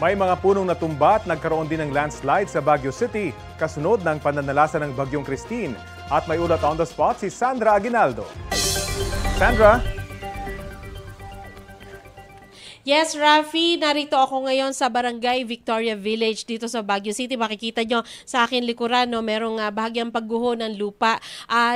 May mga punong natumba at nagkaroon din ng landslide sa Baguio City kasunod ng pananalasa ng Bagyong Christine. At may ulat on the spot si Sandra Aguinaldo. Sandra? Yes, Rafi, narito ako ngayon sa Barangay Victoria Village dito sa Baguio City. Makikita nyo sa akin likuran, no, merong bahagyang pagguho ng lupa.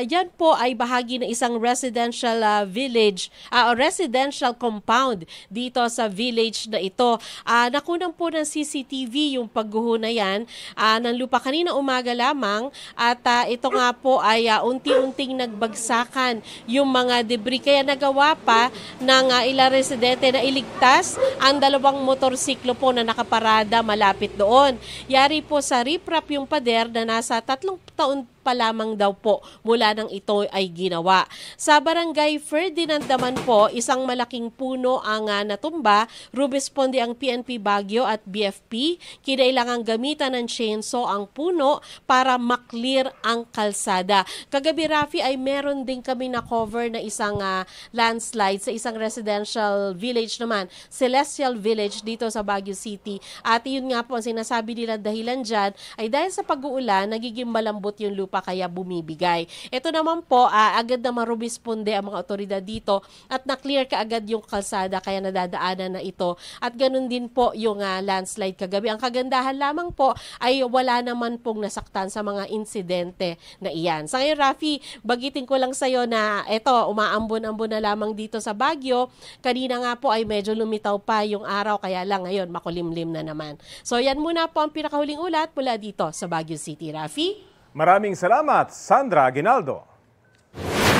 Yan po ay bahagi ng isang residential village, residential compound dito sa village na ito. Nakunan po ng CCTV yung pagguho na yan ng lupa kanina umaga lamang at ito nga po ay unti-unting nagbagsakan yung mga debris. Kaya nagawa pa ng ilang residente na iligtas ang dalawang motorsiklo po na nakaparada malapit doon. Yari po sa riprap yung pader na nasa 3 taon pa lamang daw po mula nang ito ay ginawa. Sa Barangay Ferdinand naman po, isang malaking puno ang natumba. Rumisponde ang PNP Baguio at BFP. Kinailangang gamitan ng chainsaw ang puno para maklear ang kalsada. Kagabi, Rafi, ay meron din kami na cover na isang landslide sa isang residential village naman, Celestial Village dito sa Baguio City. At yun nga po ang sinasabi nila dahilan dyan ay dahil sa pag-uulan, nagiging malambot yung lupa kaya bumibigay. Ito naman po, agad na marumisponde ang mga otoridad dito at na-clear kaagad yung kalsada kaya nadadaanan na ito. At ganun din po yung landslide kagabi. Ang kagandahan lamang po ay wala naman pong nasaktan sa mga insidente na iyan. Sa ngayon, Rafi, bagitin ko lang sa'yo na ito, umaambon-ambon na lamang dito sa Baguio. Kanina nga po ay medyo lumitaw pa yung araw kaya lang ngayon makulimlim na naman. So yan muna po ang pinakahuling ulat mula dito sa Baguio City. Rafi? Maraming salamat, Sandra Aguinaldo.